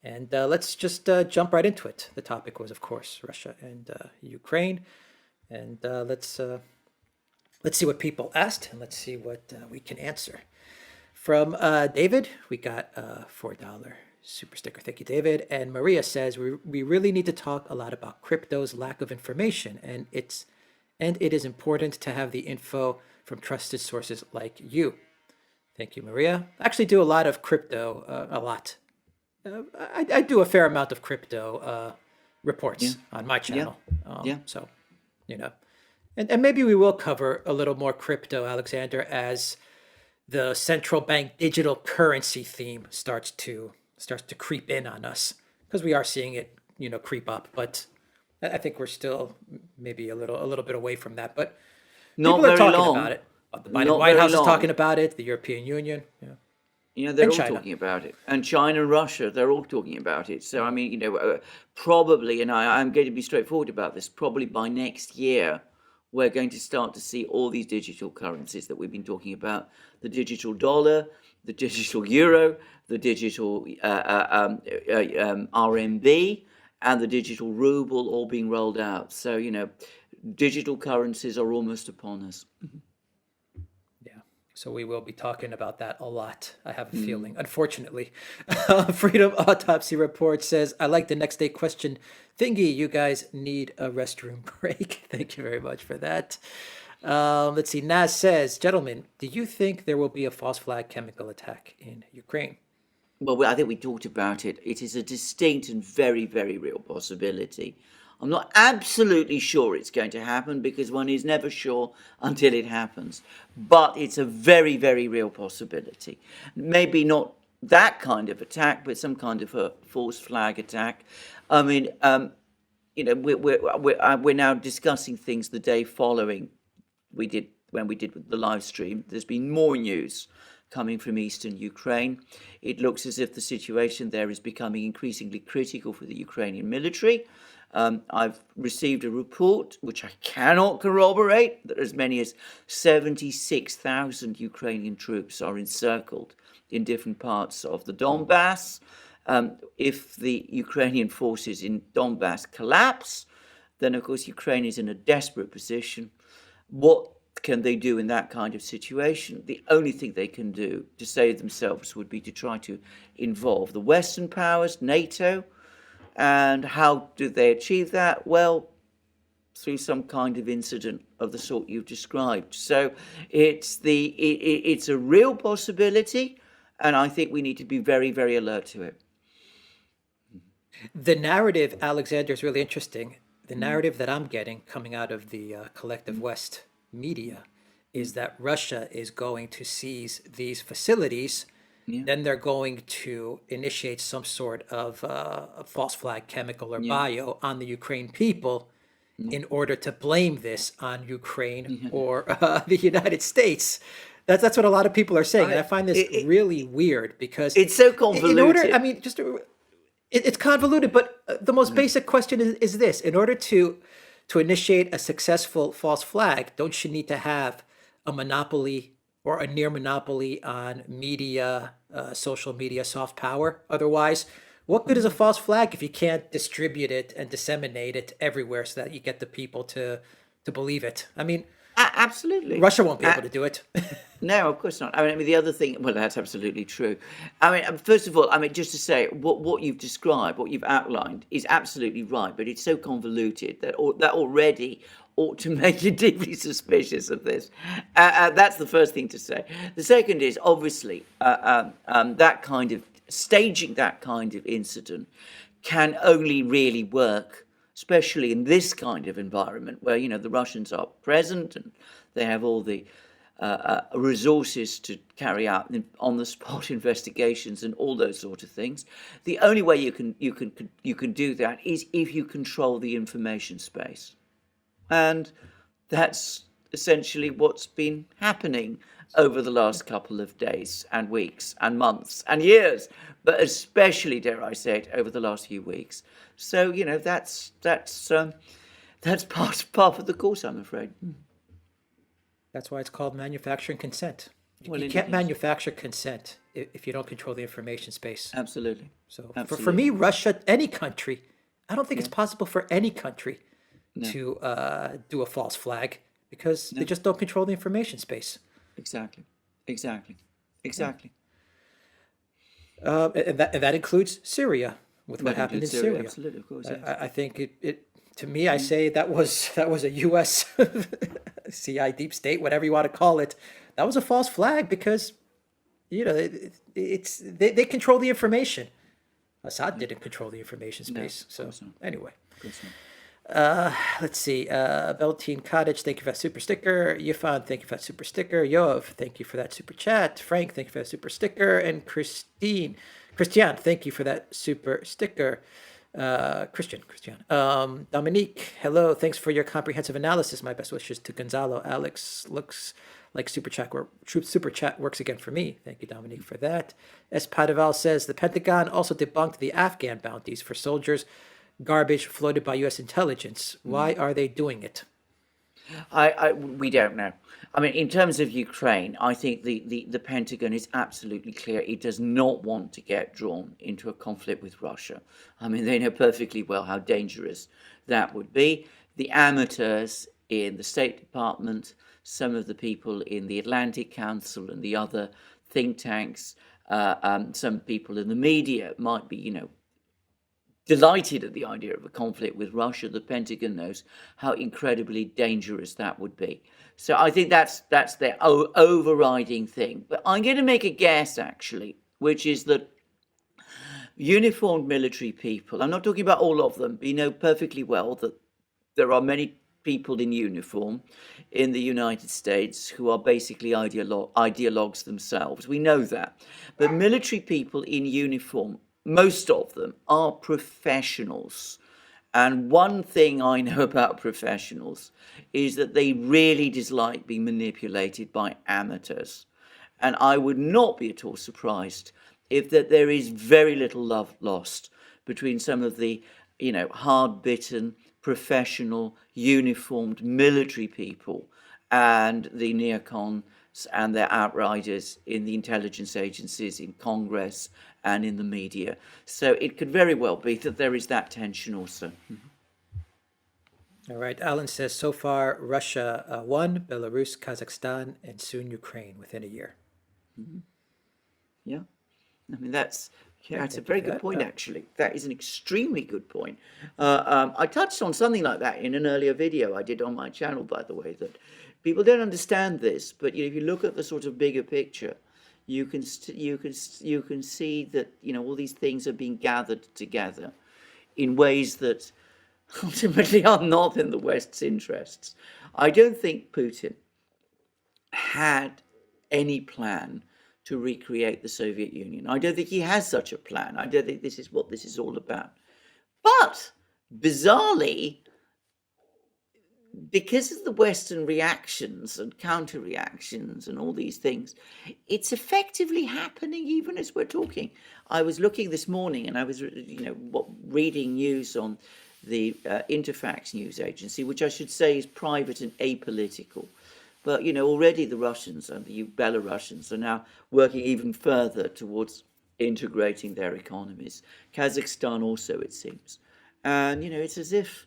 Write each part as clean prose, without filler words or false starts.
And let's just jump right into it. The topic was, of course, Russia and Ukraine. And let's see what people asked, and let's see what we can answer. From David, we got a $4 super sticker. Thank you, David. And Maria says, we really need to talk a lot about crypto's lack of information, and it is important to have the info from trusted sources like you. Thank you, Maria. I actually do a lot of crypto, a lot. I do a fair amount of crypto reports on my channel. So, you know, and maybe we will cover a little more crypto, Alexander, as the central bank digital currency theme starts to creep in on us, because we are seeing it, creep up. But I think we're still maybe a little bit away from that. But not people are very talking long. about it. The Biden White House is talking about it. The European Union. They're all talking about it. And China and Russia, they're all talking about it. So, I mean, probably, and I'm going to be straightforward about this, probably by next year, we're going to start to see all these digital currencies that we've been talking about. The digital dollar, the digital euro, the digital RMB, and the digital ruble all being rolled out. So, digital currencies are almost upon us. So we will be talking about that a lot, I have a feeling, unfortunately. Freedom Autopsy Report says, I like the next day question thingy. You guys need a restroom break. Thank you very much for that. Let's see. Naz says, gentlemen, do you think there will be a false flag chemical attack in Ukraine? Well, I think we talked about it. It is a distinct and very, very real possibility. I'm not absolutely sure it's going to happen, because one is never sure until it happens. But it's a very, very real possibility. Maybe not that kind of attack, but some kind of a false flag attack. I mean, we're now discussing things the day following when we did the live stream. There's been more news coming from eastern Ukraine. It looks as if the situation there is becoming increasingly critical for the Ukrainian military. I've received a report, which I cannot corroborate, that as many as 76,000 Ukrainian troops are encircled in different parts of the Donbass. If the Ukrainian forces in Donbass collapse, then of course Ukraine is in a desperate position. What can they do in that kind of situation? The only thing they can do to save themselves would be to try to involve the Western powers, NATO. And how do they achieve that? Well, through some kind of incident of the sort you've described. So it's a real possibility, and I think we need to be very, very alert to it. The narrative, Alexander, is really interesting. The narrative that I'm getting coming out of the Collective West media is that Russia is going to seize these facilities. Then they're going to initiate some sort of a false flag chemical or bio on the Ukraine people in order to blame this on Ukraine or the United States. That's what a lot of people are saying. And I find this really weird, because it's so convoluted. It's convoluted, but the most basic question is this. In order to initiate a successful false flag, don't you need to have a monopoly or a near monopoly on media, social media, soft power? Otherwise, what good is a false flag if you can't distribute it and disseminate it everywhere so that you get the people to believe it? I mean, absolutely. Russia won't be able to do it. No, of course not. I mean, the other thing, well, that's absolutely true. I mean, first of all, just to say, what you've described, what you've outlined is absolutely right, but it's so convoluted that already ought to make you deeply suspicious of this. That's the first thing to say. The second is, obviously, that kind of staging that kind of incident can only really work, especially in this kind of environment where, the Russians are present and they have all the resources to carry out on-the-spot investigations and all those sort of things. The only way you can do that is if you control the information space. And that's essentially what's been happening over the last couple of days and weeks and months and years, but especially, dare I say it, over the last few weeks. So, that's part of the course, I'm afraid. That's why it's called manufacturing consent. Well, you can't manufacture consent if you don't control the information space. Absolutely. So for Absolutely. me, Russia, any country, I don't think it's Yeah. possible for any country No. to do a false flag because they No. just don't control the information space. Exactly. Exactly. Exactly. And that includes Syria with what That happened in includes Syria. Syria. Absolutely. Of course. Yes. I think it to me, I say that was a U.S. CI deep state, whatever you want to call it. That was a false flag because they control the information. Assad didn't control the information space. of So course not. anyway, Of course not. let's see. Beltine Cottage, thank you for that super sticker. Yifan, thank you for that super sticker. Yov, thank you for that super chat. Frank, thank you for that super sticker. And Christian, thank you for that super sticker. Christian. Dominique, hello. Thanks for your comprehensive analysis. My best wishes to Gonzalo. Alex, looks like super chat works again for me. Thank you, Dominique, for that. S. Padaval says the Pentagon also debunked the Afghan bounties for soldiers, garbage floated by U.S. intelligence. Why are they doing it? We don't know. I mean, in terms of Ukraine, I think the Pentagon is absolutely clear. It does not want to get drawn into a conflict with Russia. I mean, they know perfectly well how dangerous that would be. The amateurs in the State Department, some of the people in the Atlantic Council and the other think tanks, some people in the media might be, delighted at the idea of a conflict with Russia. The Pentagon knows how incredibly dangerous that would be. So I think that's their overriding thing. But I'm going to make a guess, actually, which is that uniformed military people, I'm not talking about all of them, but you know perfectly well that there are many people in uniform in the United States who are basically ideologues themselves. We know that. But military people in uniform, most of them are professionals. And one thing I know about professionals is that they really dislike being manipulated by amateurs. And I would not be at all surprised if that there is very little love lost between some of the, hard-bitten, professional, uniformed military people and the neocons and their outriders in the intelligence agencies, in Congress, and in the media. So it could very well be that there is that tension also. All right. Alan says, so far, Russia won, Belarus, Kazakhstan, and soon Ukraine within a year. Yeah. I mean, that's a very good point, actually. That is an extremely good point. I touched on something like that in an earlier video I did on my channel, by the way, that people don't understand this, but if you look at the sort of bigger picture, you can see that all these things are being gathered together in ways that ultimately are not in the West's interests. I don't think Putin had any plan to recreate the Soviet Union. I don't think he has such a plan. I don't think this is what this is all about. But bizarrely, because of the Western reactions and counter-reactions and all these things, it's effectively happening even as we're talking. I was looking this morning and I was, reading news on the Interfax news agency, which I should say is private and apolitical. But, already the Russians and the Belarusians are now working even further towards integrating their economies. Kazakhstan also, it seems. And, it's as if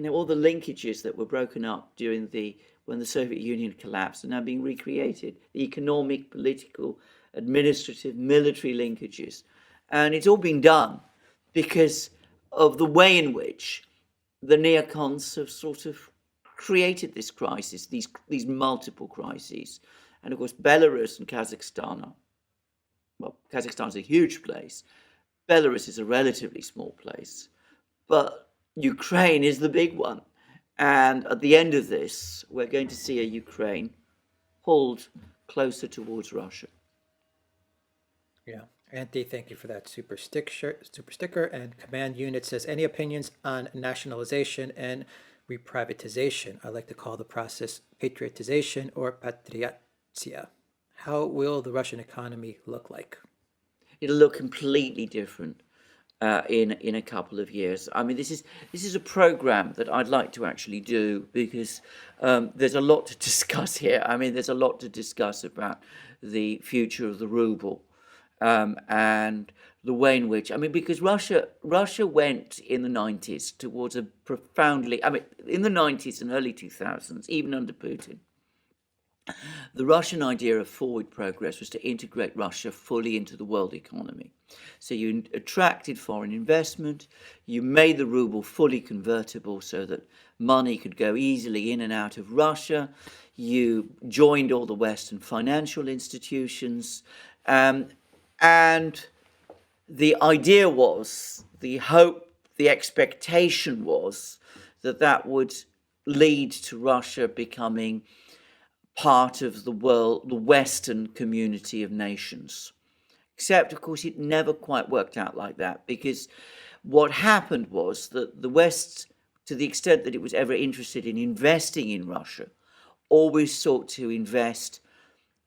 all the linkages that were broken up when the Soviet Union collapsed are now being recreated. The economic, political, administrative, military linkages. And it's all been done because of the way in which the neocons have sort of created this crisis, these multiple crises. And of course, Belarus and Kazakhstan Kazakhstan's a huge place. Belarus is a relatively small place. But Ukraine is the big one. And at the end of this, we're going to see a Ukraine pulled closer towards Russia. Yeah. Andy, thank you for that super sticker. And Command Unit says, any opinions on nationalization and reprivatization? I like to call the process patriotization or patriatia. How will the Russian economy look like? It'll look completely different in a couple of years. I mean, this is a program that I'd like to actually do because there's a lot to discuss here. I mean, there's a lot to discuss about the future of the ruble and the way in which, I mean, because Russia went in the 90s towards a profoundly, I mean, in the 90s and early 2000s, even under Putin, the Russian idea of forward progress was to integrate Russia fully into the world economy. So you attracted foreign investment, you made the ruble fully convertible so that money could go easily in and out of Russia, you joined all the Western financial institutions, and the idea was, the hope, the expectation was that that would lead to Russia becoming part of the world, the Western community of nations. Except, of course, it never quite worked out like that, because what happened was that the West, to the extent that it was ever interested in investing in Russia, always sought to invest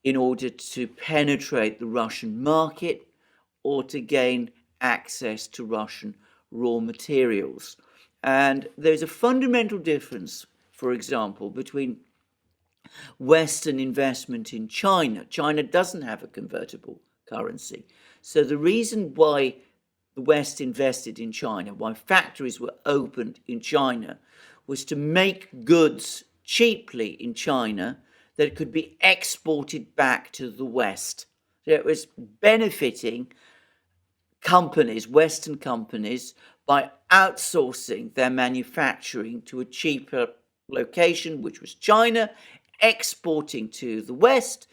in order to penetrate the Russian market or to gain access to Russian raw materials. And there's a fundamental difference, for example, between Western investment in China. China doesn't have a convertible currency. So the reason why the West invested in China, why factories were opened in China, was to make goods cheaply in China that could be exported back to the West. So it was benefiting companies, Western companies, by outsourcing their manufacturing to a cheaper location, which was China, exporting to the West,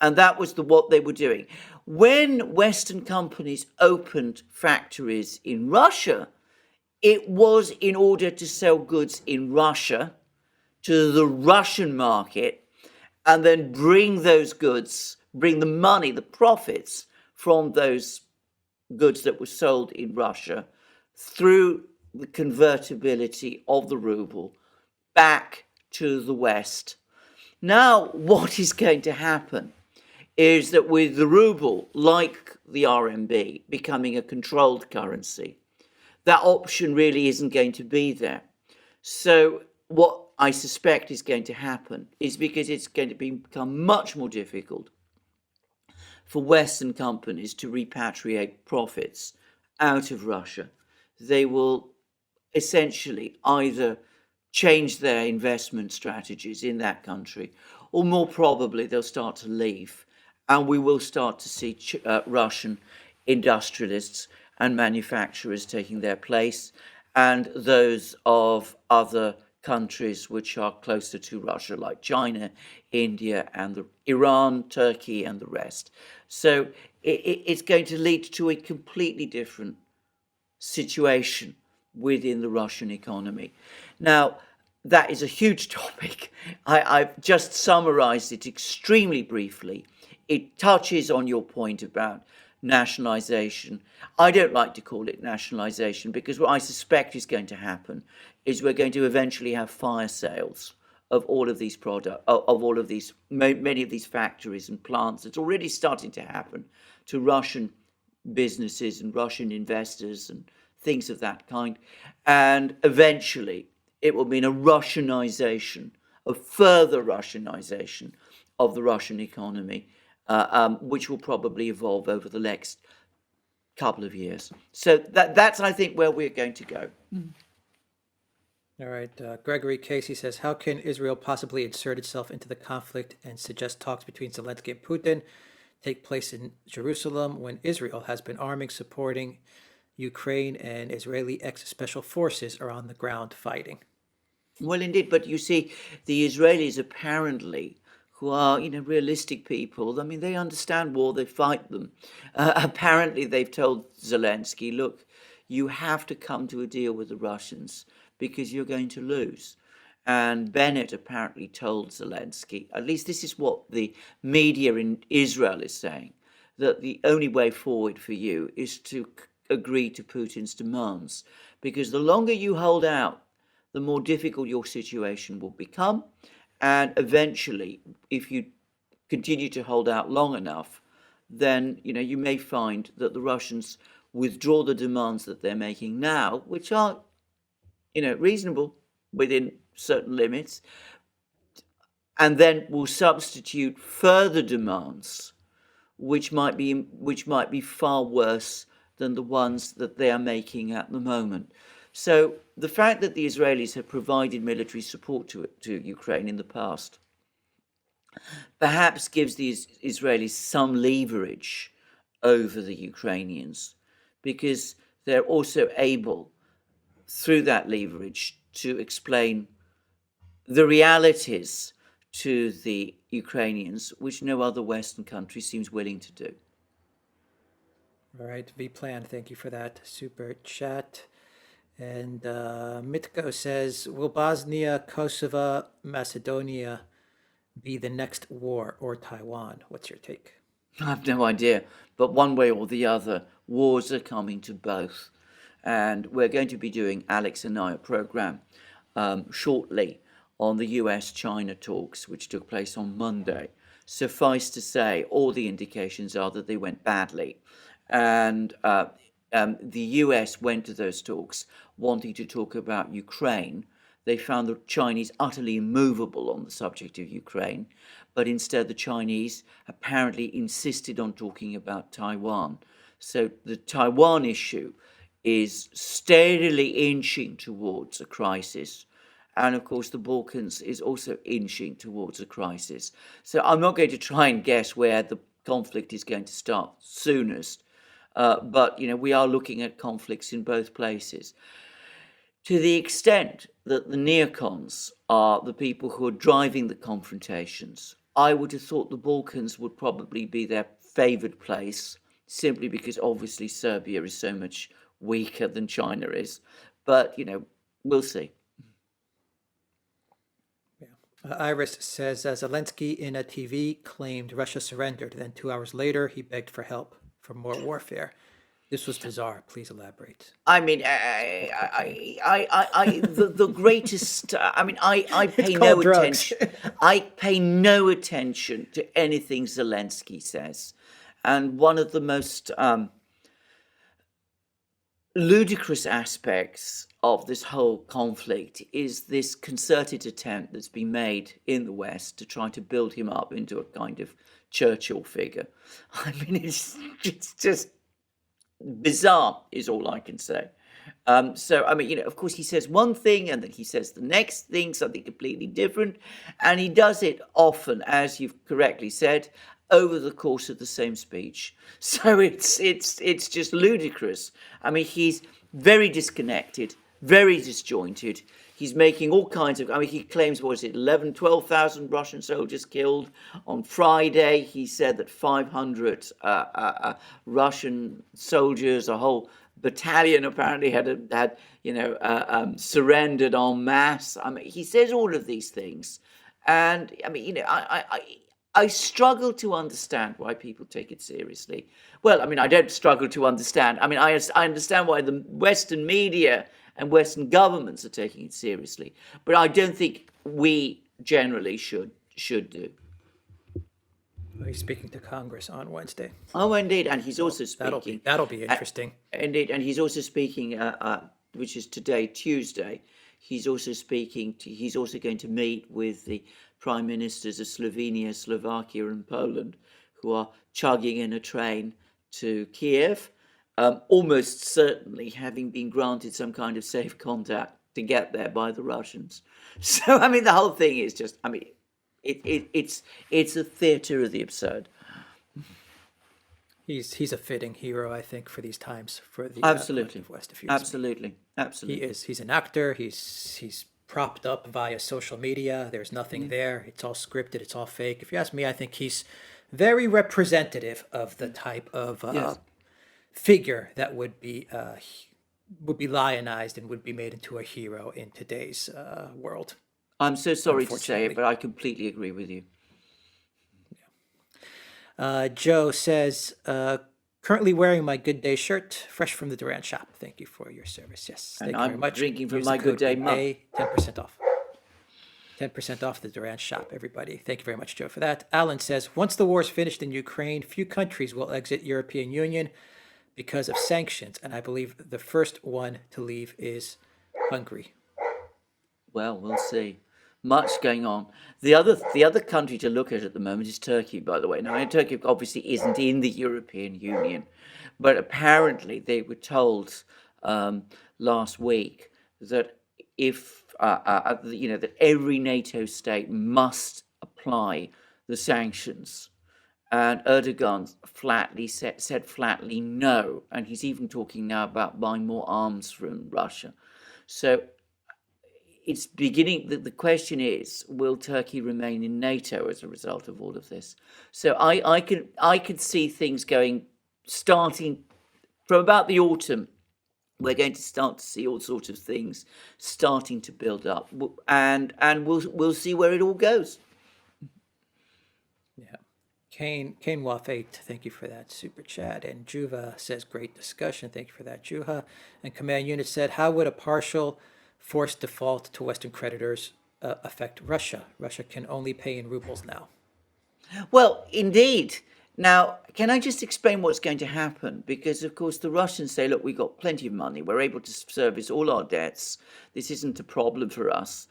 and that was what they were doing. When Western companies opened factories in Russia, it was in order to sell goods in Russia to the Russian market, and then bring those goods, bring the money, the profits from those goods that were sold in Russia through the convertibility of the ruble back to the West. Now, what is going to happen is that with the ruble, like the RMB, becoming a controlled currency, that option really isn't going to be there. So what I suspect is going to happen is, because it's going to become much more difficult for Western companies to repatriate profits out of Russia, they will essentially either change their investment strategies in that country, or more probably they'll start to leave, and we will start to see Russian industrialists and manufacturers taking their place, and those of other countries which are closer to Russia, like China, India, and Iran, Turkey, and the rest. So it's going to lead to a completely different situation within the Russian economy. Now, that is a huge topic. I've just summarized it extremely briefly. It touches on your point about nationalization. I don't like to call it nationalization, because what I suspect is going to happen is we're going to eventually have fire sales of all of these products, of all of these, many of these factories and plants. It's already starting to happen to Russian businesses and Russian investors and things of that kind. And eventually it will mean a Russianization, a further Russianization of the Russian economy, which will probably evolve over the next couple of years. So that's, I think, where we're going to go. All right. Gregory Casey says, how can Israel possibly insert itself into the conflict and suggest talks between Zelensky and Putin take place in Jerusalem when Israel has been arming, supporting Ukraine, and Israeli ex-special forces are on the ground fighting? Well, indeed. But you see, the Israelis apparently, who are, realistic people, I mean, they understand war, they fight them. Apparently, they've told Zelensky, look, you have to come to a deal with the Russians because you're going to lose. And Bennett apparently told Zelensky, at least this is what the media in Israel is saying, that the only way forward for you is to agree to Putin's demands, because the longer you hold out, the more difficult your situation will become. And eventually, if you continue to hold out long enough, then you may find that the Russians withdraw the demands that they're making now, which are reasonable within certain limits, and then will substitute further demands which might be far worse than the ones that they are making at the moment. So the fact that the Israelis have provided military support to Ukraine in the past perhaps gives the Israelis some leverage over the Ukrainians, because they're also able, through that leverage, to explain the realities to the Ukrainians, which no other Western country seems willing to do. All right, V-Plan, thank you for that super chat. And Mitko says, will Bosnia, Kosovo, Macedonia be the next war, or Taiwan? What's your take? I have no idea, but one way or the other, wars are coming to both. And we're going to be doing, Alex and I, a program shortly on the US-China talks, which took place on Monday. Suffice to say, all the indications are that they went badly. And the US went to those talks wanting to talk about Ukraine. They found the Chinese utterly immovable on the subject of Ukraine, but instead the Chinese apparently insisted on talking about Taiwan. So the Taiwan issue is steadily inching towards a crisis. And of course, the Balkans is also inching towards a crisis. So I'm not going to try and guess where the conflict is going to start soonest. But, we are looking at conflicts in both places. To the extent that the neocons are the people who are driving the confrontations, I would have thought the Balkans would probably be their favoured place, simply because obviously Serbia is so much weaker than China is. But, we'll see. Iris says, Zelensky in a TV claimed Russia surrendered. Then 2 hours later, he begged for help for more warfare. This was bizarre. Please elaborate. I mean, the greatest. I pay no attention. I pay no attention to anything Zelensky says, and one of the most ludicrous aspects of this whole conflict is this concerted attempt that's been made in the West to try to build him up into a kind of Churchill figure. I mean, it's just bizarre is all I can say. Of course, he says one thing and then he says the next thing, something completely different. And he does it often, as you've correctly said, over the course of the same speech. So it's just ludicrous. I mean, he's very disconnected, very disjointed. He's making all kinds of, he claims, 12,000 Russian soldiers killed. On Friday, he said that 500 Russian soldiers, a whole battalion apparently had surrendered en masse. He says all of these things. And, I struggle to understand why people take it seriously. Well, I don't struggle to understand. I understand why the Western media and Western governments are taking it seriously, but I don't think we generally should do. Well, he's speaking to Congress on Wednesday. Oh, indeed, and he's also speaking. That'll be interesting. Indeed, and he's also speaking, which is today, Tuesday. He's also speaking. He's also going to meet with the prime ministers of Slovenia, Slovakia, and Poland, who are chugging in a train to Kiev. Almost certainly having been granted some kind of safe contact to get there by the Russians. So, the whole thing is just, it's a theatre of the absurd. He's a fitting hero, I think, for these times, for the absolutely West. Absolutely. He is. He's an actor. He's propped up via social media. There's nothing there. It's all scripted. It's all fake. If you ask me, I think he's very representative of the type of figure that would be lionized and would be made into a hero in today's world. I'm so sorry to say it, but I completely agree with you. Joe says, currently wearing my Good Day shirt, fresh from the Duran shop. Thank you for your service. Yes, thank you very much. Drinking from Use my the Good code Day mug. 10% off. 10% off the Duran shop, everybody. Thank you very much, Joe, for that. Alan says, once the war is finished in Ukraine, few countries will exit European Union because of sanctions, and I believe the first one to leave is Hungary. Well, we'll see. much going on. The other country to look at the moment is Turkey, by the way. Now, Turkey obviously isn't in the European Union, but apparently they were told last week that if that every NATO state must apply the sanctions, and Erdogan said flatly no, and he's even talking now about buying more arms from Russia. So it's beginning. The question is, will Turkey remain in NATO as a result of all of this? So I could see things starting from about the autumn. We're going to start to see all sorts of things starting to build up, and we'll see where it all goes. Yeah. Kane Waff 8, thank you for that super chat. And Juva says, great discussion. Thank you for that, Juha. And Command Unit said, how would a partial forced default to Western creditors affect Russia? Russia can only pay in rubles now. Well, indeed. Now, can I just explain what's going to happen? Because, of course, the Russians say, look, we've got plenty of money. We're able to service all our debts. This isn't a problem for us.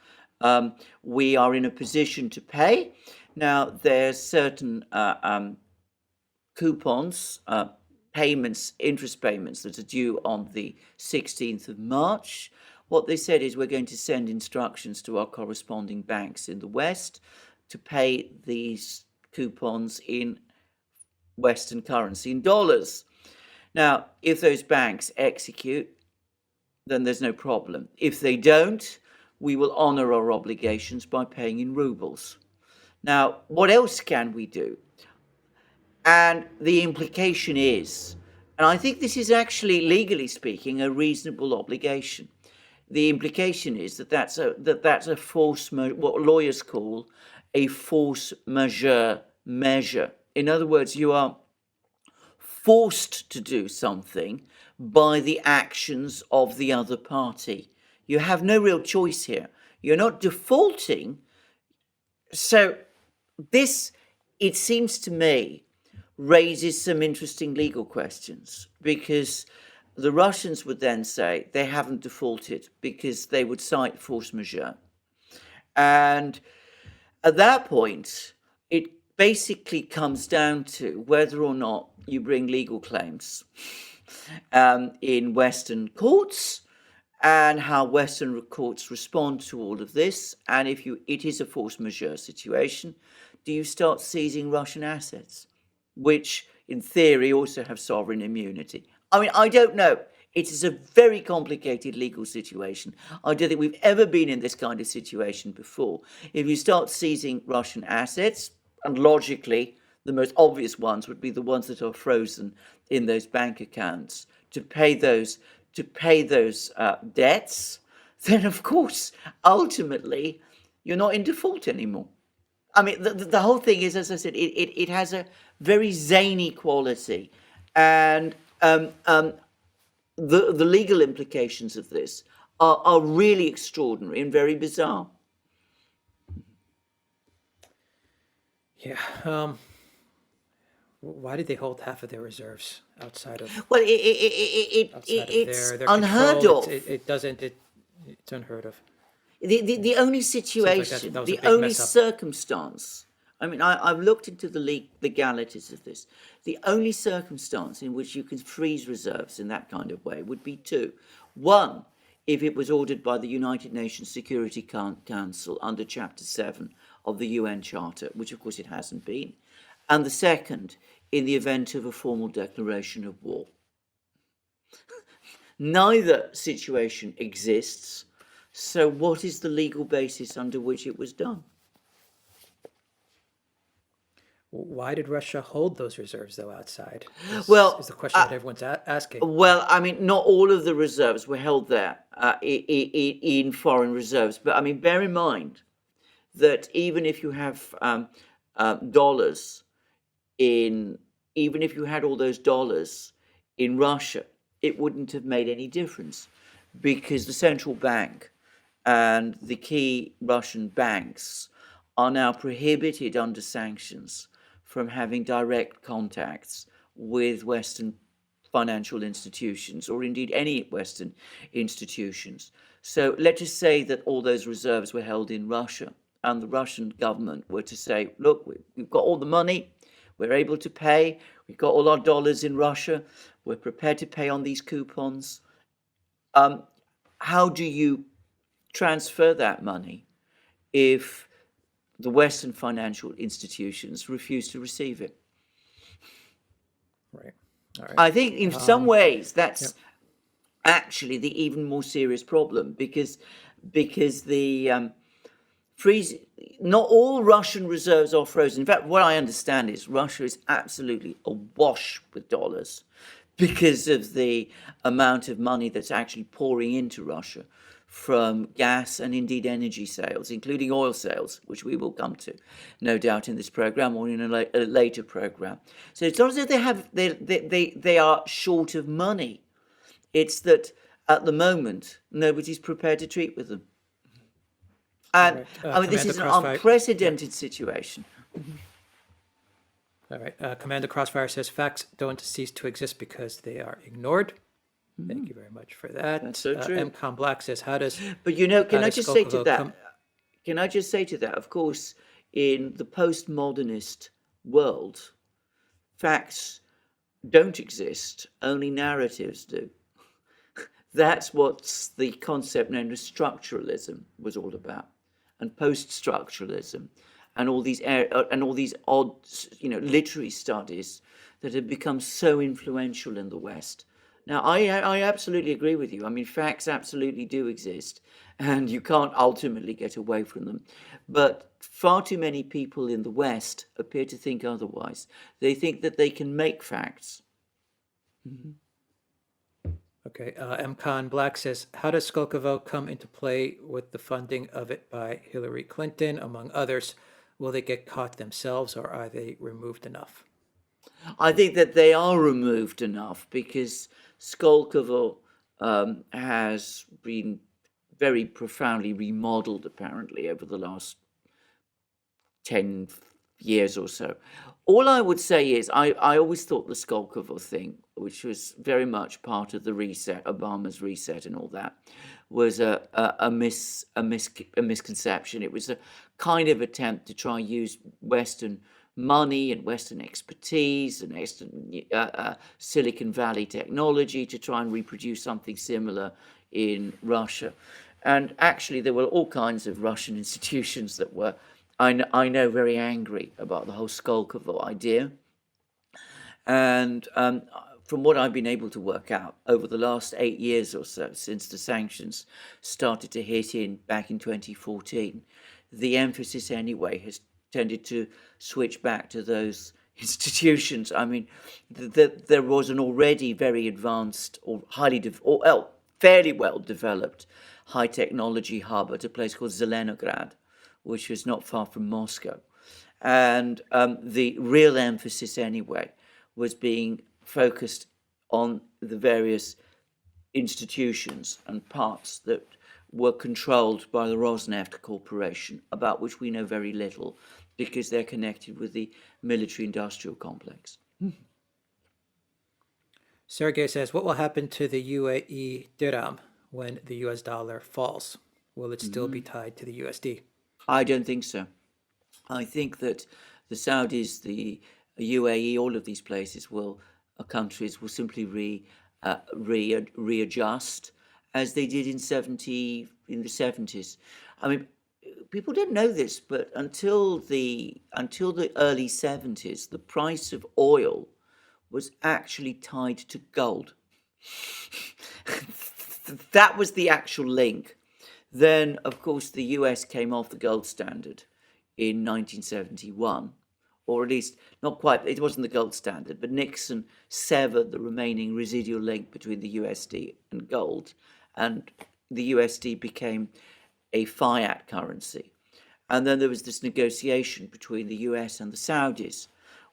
We are in a position to pay. Now, there's certain coupons, payments, interest payments that are due on the 16th of March. What they said is we're going to send instructions to our corresponding banks in the West to pay these coupons in Western currency, in dollars. Now, if those banks execute, then there's no problem. If they don't, we will honor our obligations by paying in rubles. Now, what else can we do? And the implication is, and I think this is actually, legally speaking, a reasonable obligation. The implication is that's a force, what lawyers call a force majeure measure. In other words, you are forced to do something by the actions of the other party. You have no real choice here. You're not defaulting. So this, it seems to me, raises some interesting legal questions, because the Russians would then say they haven't defaulted because they would cite force majeure. And at that point, it basically comes down to whether or not you bring legal claims in Western courts, and how Western courts respond to all of this. And if it is a force majeure situation, do you start seizing Russian assets, which in theory also have sovereign immunity? I mean, I don't know. It is a very complicated legal situation. I don't think we've ever been in this kind of situation before. If you start seizing Russian assets, and logically, the most obvious ones would be the ones that are frozen in those bank accounts to pay those debts, then of course, ultimately, you're not in default anymore. I mean, the whole thing is, as I said, it has a very zany quality, and the legal implications of this are really extraordinary and very bizarre. Yeah. Why did they hold half of their reserves outside of? Well, outside it's of their unheard control? of. It's unheard of. The only situation, that was a the big only mess up. circumstance, I mean, I've looked into the legalities of this. The only circumstance in which you can freeze reserves in that kind of way would be two. One, if it was ordered by the United Nations Security Council under Chapter 7 of the UN Charter, which of course it hasn't been. And the second, in the event of a formal declaration of war. Neither situation exists. So what is the legal basis under which it was done? Why did Russia hold those reserves, though, outside? Is the question that everyone's asking. Well, I mean, not all of the reserves were held there in foreign reserves. But I mean, bear in mind that even if you have dollars even if you had all those dollars in Russia, it wouldn't have made any difference, because the central bank and the key Russian banks are now prohibited under sanctions from having direct contacts with Western financial institutions, or indeed any Western institutions. So let's just say that all those reserves were held in Russia. and the Russian government were to say, look, we've got all the money, we're able to pay, we've got all our dollars in Russia, we're prepared to pay on these coupons, how do you transfer that money if the Western financial institutions refuse to receive it? Right. All right. I think in some ways that's actually the even more serious problem, because the freeze, not all Russian reserves are frozen. In fact, what I understand is Russia is absolutely awash with dollars because of the amount of money that's actually pouring into Russia from gas and indeed energy sales, including oil sales, which we will come to, no doubt, in this program or in a later program. So it's not as if they are short of money. It's that at the moment nobody's prepared to treat with them, and Right. I mean this is an Crossfire. unprecedented situation. All right. Commander Crossfire says facts don't cease to exist because they are ignored. Thank you very much for that. That's so true. MCOM Black says, how does But can I does just say to Skolkovo that? come- Can I just say to that? Of course, in the postmodernist world, facts don't exist; only narratives do. That's what the concept known as structuralism was all about, and post-structuralism, and all these odd, literary studies that have become so influential in the West. Now, I absolutely agree with you. I mean, facts absolutely do exist, and you can't ultimately get away from them. But far too many people in the West appear to think otherwise. They think that they can make facts. Okay. MCON Black says, how does Skolkovo come into play with the funding of it by Hillary Clinton, among others? Will they get caught themselves, or are they removed enough? I think that they are removed enough because Skolkovo has been very profoundly remodeled, apparently, over the last 10 years or so. All I would say is I always thought the Skolkovo thing, which was very much part of the reset, Obama's reset and all that, was a misconception. It was a kind of attempt to try and use Western money and Western expertise and Western Silicon Valley technology to try and reproduce something similar in Russia. And actually, there were all kinds of Russian institutions that were, I know, very angry about the whole Skolkovo idea. And from what I've been able to work out over the last 8 years or so, since the sanctions started to hit in back in 2014, the emphasis anyway has tended to switch back to those institutions. I mean, there was an already very advanced or fairly well developed high technology hub at a place called Zelenograd, which was not far from Moscow. And the real emphasis anyway was being focused on the various institutions and parts that were controlled by the Rosneft Corporation, about which we know very little because they're connected with the military-industrial complex. Sergey says, what will happen to the UAE dirham when the US dollar falls? Will it still be tied to the USD? I don't think so. I think that the Saudis, the UAE, all of these countries will simply readjust as they did in the 70s. I mean, people don't know this, but until the early 70s, the price of oil was actually tied to gold. That was the actual link. Then, of course, the US came off the gold standard in 1971, or at least not quite, it wasn't the gold standard, but Nixon severed the remaining residual link between the USD and gold, and the USD became a fiat currency. And then there was this negotiation between the US and the Saudis,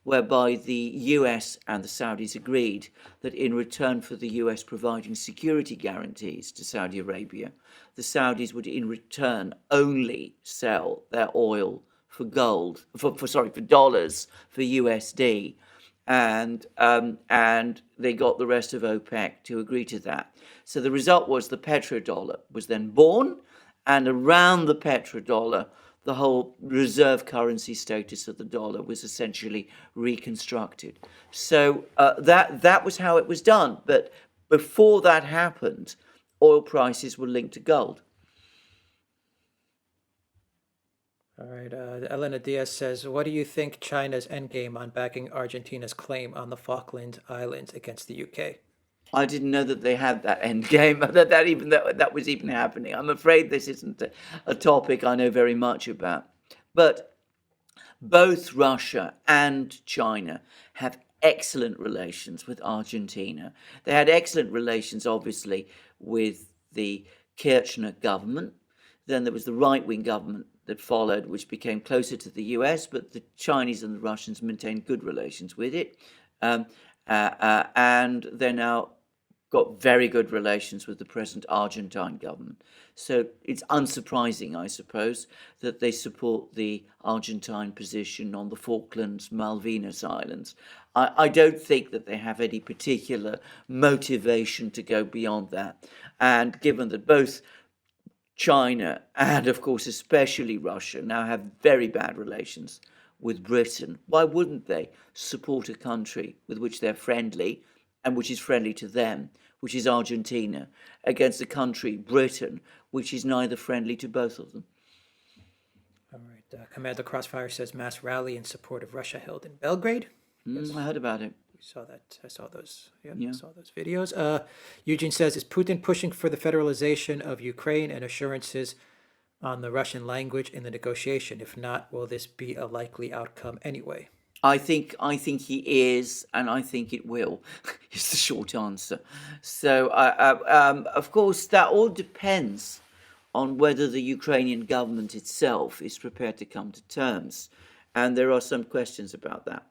whereby the US and the Saudis agreed that in return for the US providing security guarantees to Saudi Arabia, the Saudis would in return only sell their oil for dollars, for USD, and they got the rest of OPEC to agree to that. So the result was the petrodollar was then born, and around the petrodollar, the whole reserve currency status of the dollar was essentially reconstructed. So that was how it was done. But before that happened, oil prices were linked to gold. All right. Elena Diaz says, what do you think China's endgame on backing Argentina's claim on the Falkland Islands against the UK? I didn't know that they had that end game, that was even happening. I'm afraid this isn't a topic I know very much about. But both Russia and China have excellent relations with Argentina. They had excellent relations, obviously, with the Kirchner government. Then there was the right-wing government that followed, which became closer to the US, but the Chinese and the Russians maintained good relations with it. And they're now got very good relations with the present Argentine government. So it's unsurprising, I suppose, that they support the Argentine position on the Falklands, Malvinas Islands. I don't think that they have any particular motivation to go beyond that. And given that both China and, of course, especially Russia now have very bad relations with Britain, why wouldn't they support a country with which they're friendly and which is friendly to them, which is Argentina, against a country, Britain, which is neither friendly to both of them? All right. Commander Crossfire says mass rally in support of Russia held in Belgrade. I heard about it. We saw that. I saw those. Yeah. I saw those videos. Eugene says, is Putin pushing for the federalization of Ukraine and assurances on the Russian language in the negotiation? If not, will this be a likely outcome anyway? I think he is, and I think it will. Is the short answer. So, of course, that all depends on whether the Ukrainian government itself is prepared to come to terms, and there are some questions about that.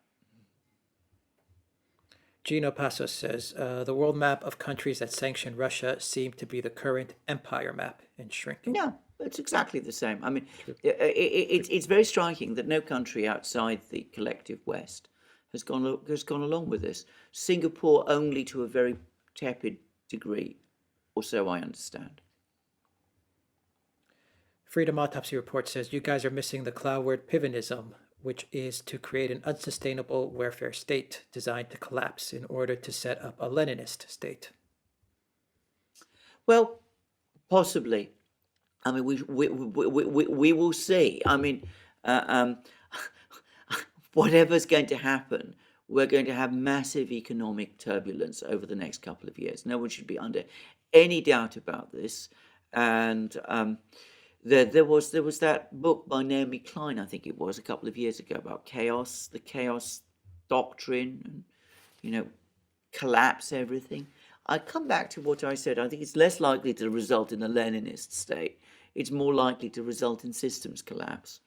Gino Passos says, the world map of countries that sanction Russia seem to be the current empire map in shrinking. No, it's exactly the same. I mean, it's very striking that no country outside the collective West has gone along with this. Singapore only to a very tepid degree, or so I understand. Freedom Autopsy Report says, you guys are missing the cloud word pivonism, which is to create an unsustainable welfare state designed to collapse in order to set up a Leninist state. Well, possibly. I mean, we will see. I mean, whatever's going to happen, we're going to have massive economic turbulence over the next couple of years. No one should be under any doubt about this. And there was that book by Naomi Klein, I think it was, a couple of years ago, about chaos, the chaos doctrine, and collapse everything. I come back to what I said. I think it's less likely to result in a Leninist state. It's more likely to result in systems collapse.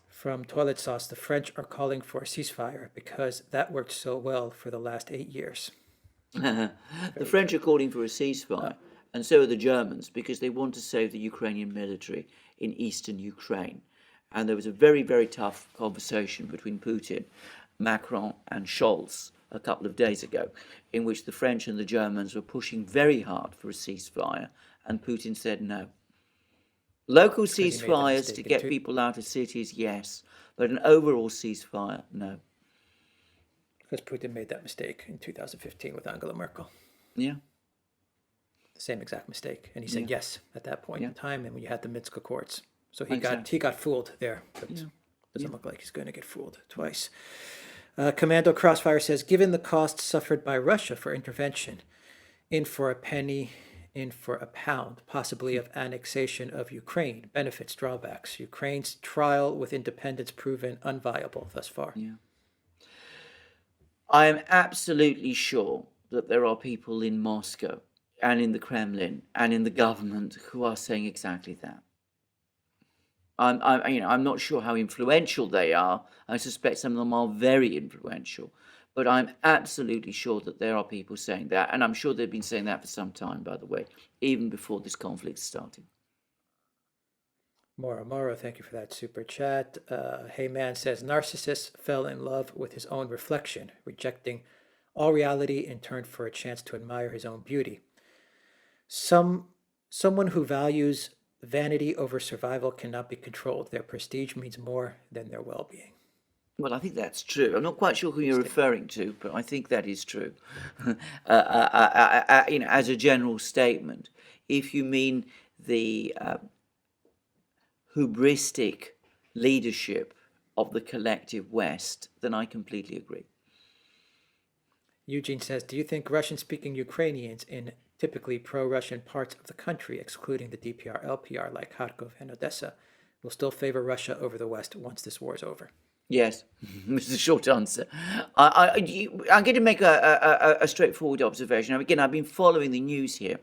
From Toilet Sauce, the French are calling for a ceasefire because that worked so well for the last 8 years. The French are calling for a ceasefire, and so are the Germans, because they want to save the Ukrainian military in eastern Ukraine. And there was a very, very tough conversation between Putin, Macron, and Scholz a couple of days ago, in which the French and the Germans were pushing very hard for a ceasefire, and Putin said no. Local ceasefires to get people out of cities, yes, but an overall ceasefire, no. Because Putin made that mistake in 2015 with Angela Merkel. Yeah. The same exact mistake. And he said yes at that point in time, and when you had the Minsk Accords. So he got fooled there, but doesn't look like he's going to get fooled twice. Commando Crossfire says, given the costs suffered by Russia for intervention, in for a penny, in for a pound, possibly of annexation of Ukraine, benefits, drawbacks, Ukraine's trial with independence proven unviable thus far. Yeah. I am absolutely sure that there are people in Moscow and in the Kremlin and in the government who are saying exactly that. I'm not sure how influential they are. I suspect some of them are very influential, but I'm absolutely sure that there are people saying that, and I'm sure they've been saying that for some time, by the way, even before this conflict started. Moro, thank you for that super chat. Hey Man says, narcissist fell in love with his own reflection, rejecting all reality in turn for a chance to admire his own beauty. Someone who values vanity over survival cannot be controlled. Their prestige means more than their well-being. Well, I think that's true. I'm not quite sure who you're referring to, but I think that is true. As a general statement, if you mean the hubristic leadership of the collective West, then I completely agree. Eugene says, do you think Russian-speaking Ukrainians in typically pro-Russian parts of the country, excluding the DPR, LPR, like Kharkov and Odessa, will still favor Russia over the West once this war is over? Yes, it's the short answer. I'm going to make a straightforward observation. Again, I've been following the news here.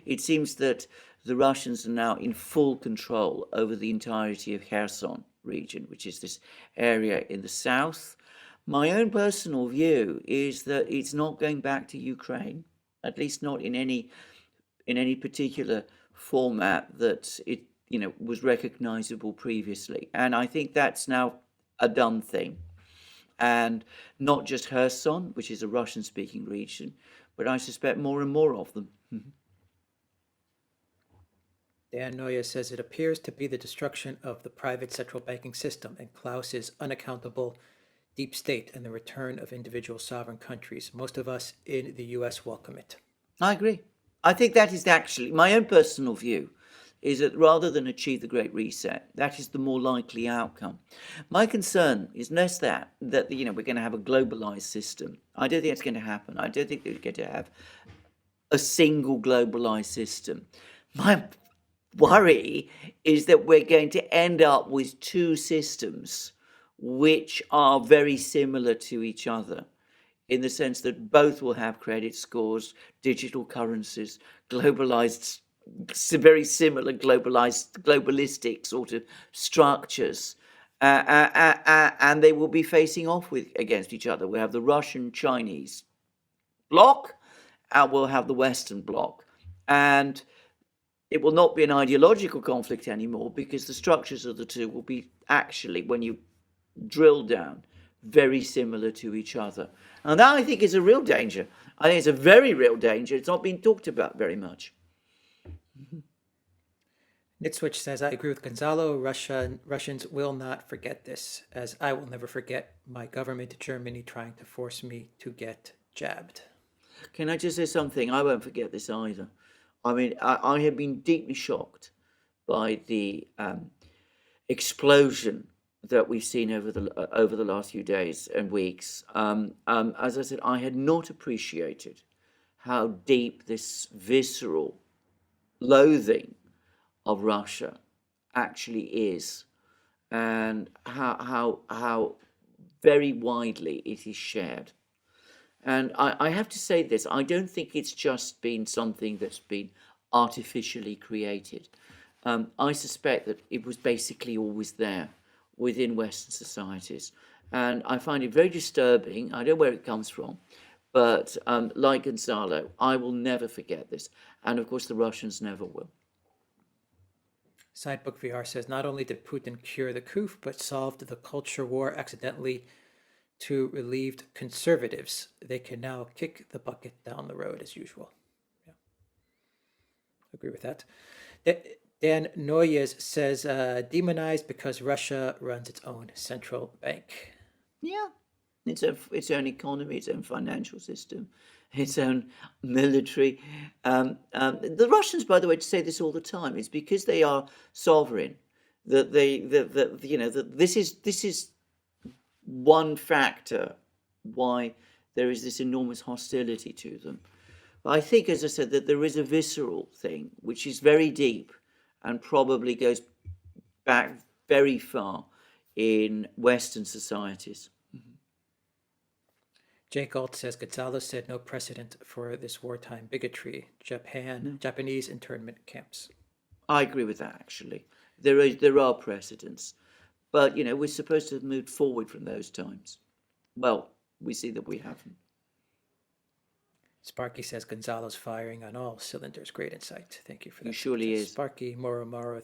It seems that the Russians are now in full control over the entirety of Kherson region, which is this area in the south. My own personal view is that it's not going back to Ukraine, at least not in any particular format that it was recognizable previously. And I think that's now a done thing. And not just Kherson, which is a Russian-speaking region, but I suspect more and more of them. Dan Noya says it appears to be the destruction of the private central banking system and Klaus's unaccountable deep state and the return of individual sovereign countries. Most of us in the US welcome it. I agree. I think that is actually my own personal view, is that rather than achieve the Great Reset, that is the more likely outcome. My concern is less that we're going to have a globalized system. I don't think that's going to happen. I don't think we're going to have a single globalized system. My worry is that we're going to end up with two systems which are very similar to each other, in the sense that both will have credit scores, digital currencies, globalized, very similar globalistic sort of structures, and they will be facing off against each other. We have the Russian-Chinese bloc, and we'll have the Western bloc, and it will not be an ideological conflict anymore, because the structures of the two will be actually, when you drill down, very similar to each other. And that, I think, is a real danger. I think it's a very real danger. It's not being talked about very much. Nitswitch says, I agree with Gonzalo. Russians will not forget this, as I will never forget my government in Germany trying to force me to get jabbed. Can I just say something? I won't forget this either. I mean, I have been deeply shocked by the explosion that we've seen over the last few days and weeks. As I said, I had not appreciated how deep this visceral loathing of Russia actually is, and how very widely it is shared. And I have to say this, I don't think it's just been something that's been artificially created. I suspect that it was basically always there within Western societies. And I find it very disturbing. I don't know where it comes from, but like Gonzalo, I will never forget this. And of course, the Russians never will. Sidebook VR says, not only did Putin cure the coup, but solved the culture war accidentally to relieved conservatives. They can now kick the bucket down the road as usual. Yeah, agree with that. Dan Noyes says, demonized because Russia runs its own central bank. Yeah, its own economy, its own financial system, its own military. The Russians, by the way, say this all the time. It's because they are sovereign that this is one factor why there is this enormous hostility to them. But I think, as I said, that there is a visceral thing which is very deep and probably goes back very far in Western societies. Jake Alt says, Gonzalo said no precedent for this wartime bigotry. Japanese internment camps. I agree with that, actually. There are precedents. But, we're supposed to have moved forward from those times. Well, we see that we haven't. Sparky says Gonzalo's firing on all cylinders. Great insight. Thank you for that. He surely is. Sparky Moro